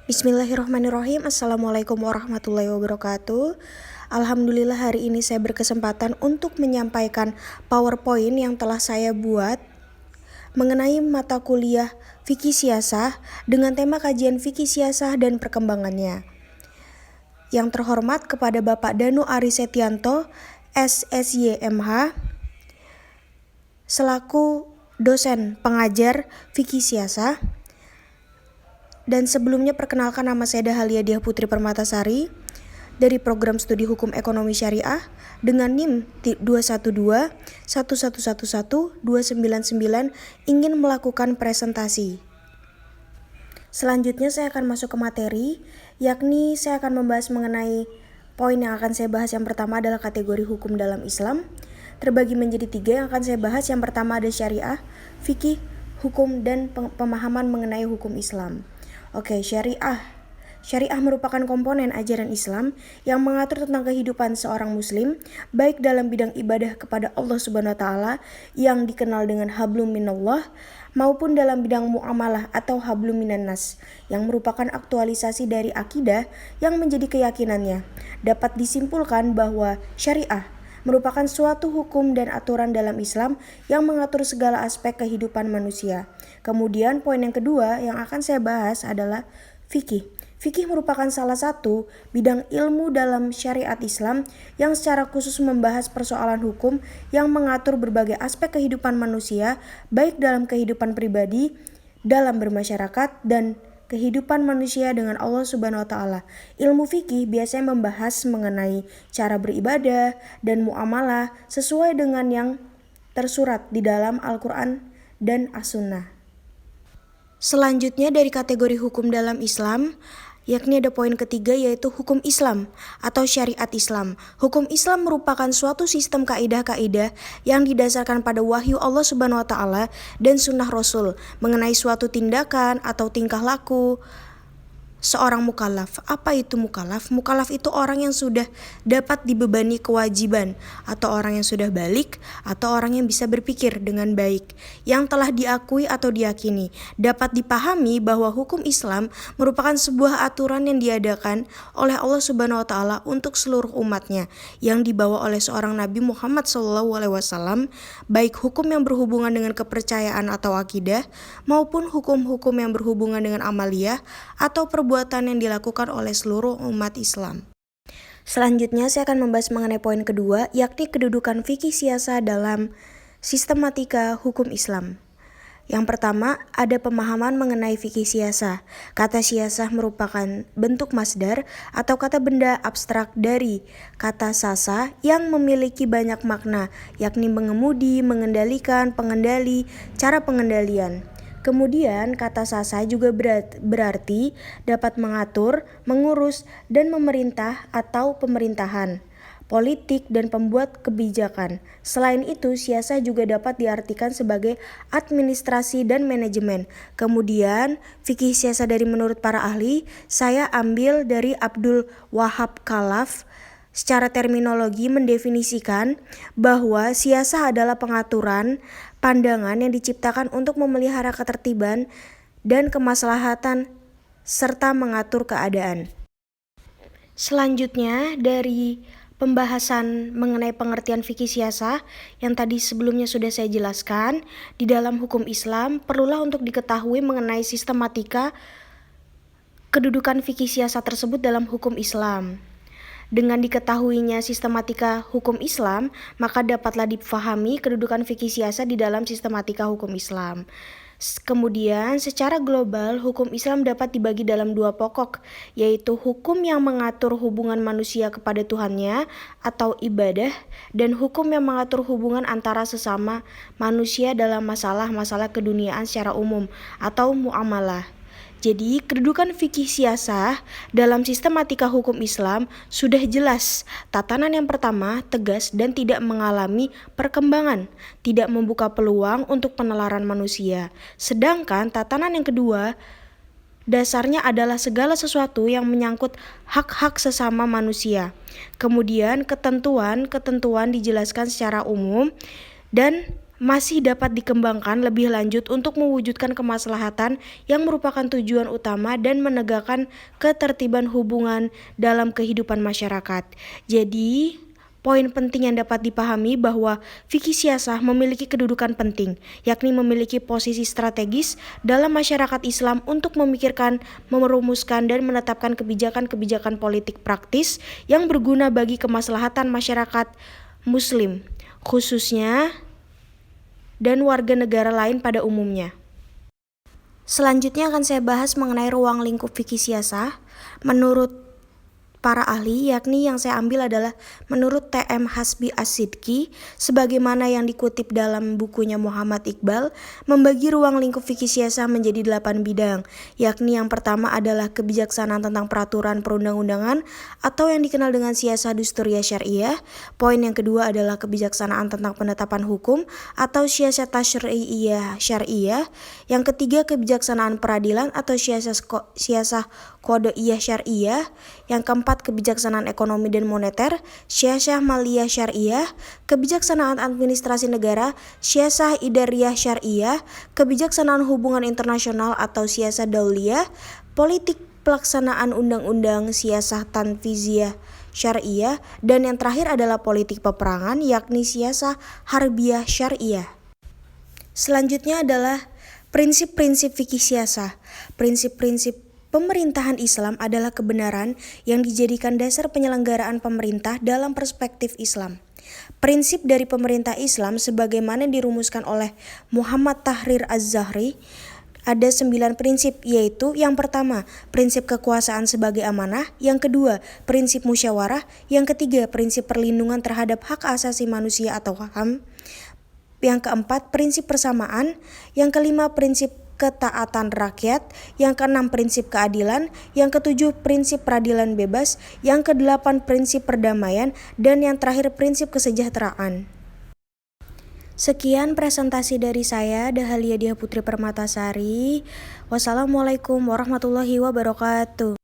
Bismillahirrahmanirrahim. Assalamualaikum warahmatullahi wabarakatuh. Alhamdulillah hari ini saya berkesempatan untuk menyampaikan PowerPoint yang telah saya buat mengenai mata kuliah Fikih Siasah dengan tema kajian Fikih Siasah dan perkembangannya. Yang terhormat kepada Bapak Danu Ari Setianto, SSY/MH, selaku dosen pengajar Fikih Siasah. Dan sebelumnya perkenalkan, nama saya Dahalia Diah Putri Permatasari dari Program Studi Hukum Ekonomi Syariah dengan NIM 21211112999 ingin melakukan presentasi. Selanjutnya saya akan masuk ke materi, yakni saya akan membahas mengenai poin yang akan saya bahas. Yang pertama adalah kategori hukum dalam Islam. Terbagi menjadi 3 yang akan saya bahas. Yang pertama ada syariah, fikih, hukum, dan pemahaman mengenai hukum Islam. Oke, syariah. Syariah merupakan komponen ajaran Islam yang mengatur tentang kehidupan seorang muslim, baik dalam bidang ibadah kepada Allah Subhanahu wa taala yang dikenal dengan hablum minallah, maupun dalam bidang muamalah atau hablum minannas yang merupakan aktualisasi dari akidah yang menjadi keyakinannya. Dapat disimpulkan bahwa syariah merupakan suatu hukum dan aturan dalam Islam yang mengatur segala aspek kehidupan manusia. Kemudian poin yang kedua yang akan saya bahas adalah fikih. Fikih merupakan salah satu bidang ilmu dalam syariat Islam yang secara khusus membahas persoalan hukum yang mengatur berbagai aspek kehidupan manusia, baik dalam kehidupan pribadi, dalam bermasyarakat, dan kehidupan manusia dengan Allah Subhanahu wa taala. Ilmu fikih biasanya membahas mengenai cara beribadah dan muamalah sesuai dengan yang tersurat di dalam Al-Qur'an dan As-Sunnah. Selanjutnya dari kategori hukum dalam Islam, yakni ada poin ketiga, yaitu hukum Islam atau syariat Islam. Hukum Islam merupakan suatu sistem kaidah-kaidah yang didasarkan pada wahyu Allah Subhanahu wa taala dan sunnah Rasul mengenai suatu tindakan atau tingkah laku seorang mukallaf. Apa itu mukallaf? Mukallaf itu orang yang sudah dapat dibebani kewajiban, atau orang yang sudah balik, atau orang yang bisa berpikir dengan baik, yang telah diakui atau diyakini. Dapat dipahami bahwa hukum Islam merupakan sebuah aturan yang diadakan oleh Allah Subhanahu wa taala untuk seluruh umatnya, yang dibawa oleh seorang Nabi Muhammad SAW, baik hukum yang berhubungan dengan kepercayaan atau akidah, maupun hukum-hukum yang berhubungan dengan amaliyah atau perbuatan yang dilakukan oleh seluruh umat Islam. Selanjutnya saya akan membahas mengenai poin kedua, yakni kedudukan fikih siasah dalam sistematika hukum Islam. Yang pertama, ada pemahaman mengenai fikih siasah. Kata siasah merupakan bentuk masdar atau kata benda abstrak dari kata sasa yang memiliki banyak makna, yakni mengemudi, mengendalikan, pengendali, cara pengendalian. Kemudian kata sasa juga berarti dapat mengatur, mengurus, dan memerintah atau pemerintahan, politik, dan pembuat kebijakan. Selain itu, siasah juga dapat diartikan sebagai administrasi dan manajemen. Kemudian, fikih siasah dari menurut para ahli, saya ambil dari Abdul Wahab Khalaf. Secara terminologi mendefinisikan bahwa siasah adalah pengaturan pandangan yang diciptakan untuk memelihara ketertiban dan kemaslahatan serta mengatur keadaan. Selanjutnya dari pembahasan mengenai pengertian fikih siasah yang tadi sebelumnya sudah saya jelaskan, di dalam hukum Islam perlulah untuk diketahui mengenai sistematika kedudukan fikih siasah tersebut dalam hukum Islam. Dengan diketahuinya sistematika hukum Islam, maka dapatlah dipahami kedudukan fikih siasah di dalam sistematika hukum Islam. Kemudian, secara global, hukum Islam dapat dibagi dalam 2 pokok, yaitu hukum yang mengatur hubungan manusia kepada Tuhannya atau ibadah, dan hukum yang mengatur hubungan antara sesama manusia dalam masalah-masalah keduniaan secara umum atau muamalah. Jadi, kedudukan fikih siasah dalam sistematika hukum Islam sudah jelas. Tatanan yang pertama tegas dan tidak mengalami perkembangan, tidak membuka peluang untuk penalaran manusia. Sedangkan tatanan yang kedua dasarnya adalah segala sesuatu yang menyangkut hak-hak sesama manusia. Kemudian ketentuan dijelaskan secara umum dan masih dapat dikembangkan lebih lanjut untuk mewujudkan kemaslahatan yang merupakan tujuan utama dan menegakkan ketertiban hubungan dalam kehidupan masyarakat. Jadi, poin penting yang dapat dipahami bahwa fikih siasah memiliki kedudukan penting, yakni memiliki posisi strategis dalam masyarakat Islam untuk memikirkan, merumuskan, dan menetapkan kebijakan-kebijakan politik praktis yang berguna bagi kemaslahatan masyarakat Muslim, khususnya dan warga negara lain pada umumnya. Selanjutnya akan saya bahas mengenai ruang lingkup fikih siasah menurut para ahli, yakni yang saya ambil adalah menurut T.M. Hasbi As-Sidki, sebagaimana yang dikutip dalam bukunya Muhammad Iqbal, membagi ruang lingkup fikih siasah menjadi 8 bidang, yakni yang pertama adalah kebijaksanaan tentang peraturan perundang-undangan atau yang dikenal dengan siasah dusturiyah syariah. Poin yang kedua adalah kebijaksanaan tentang penetapan hukum atau siasah tasyri'iyah syariah. Yang ketiga, kebijaksanaan peradilan atau siasah qadoiyah syariah. Yang keempat, kebijaksanaan ekonomi dan moneter, siasah maliyah syariah, kebijaksanaan administrasi negara, siasah idariyah syariah, kebijaksanaan hubungan internasional atau siasah dauliyah, politik pelaksanaan undang-undang, siasah tanfiziyah syariah, dan yang terakhir adalah politik peperangan, yakni siasah harbiyah syariah. Selanjutnya adalah prinsip-prinsip fikih siasah. Prinsip-prinsip pemerintahan Islam adalah kebenaran yang dijadikan dasar penyelenggaraan pemerintah dalam perspektif Islam. Prinsip dari pemerintah Islam sebagaimana dirumuskan oleh Muhammad Tahrir Az-Zahri ada 9 prinsip, yaitu yang pertama, prinsip kekuasaan sebagai amanah, yang kedua, prinsip musyawarah, yang ketiga, prinsip perlindungan terhadap hak asasi manusia atau HAM, yang keempat, prinsip persamaan, yang kelima, prinsip ketaatan rakyat, yang keenam, prinsip keadilan, yang ketujuh, prinsip peradilan bebas, yang kedelapan, prinsip perdamaian, dan yang terakhir, prinsip kesejahteraan. Sekian presentasi dari saya, Dahalia Diah Putri Permatasari. Wassalamualaikum warahmatullahi wabarakatuh.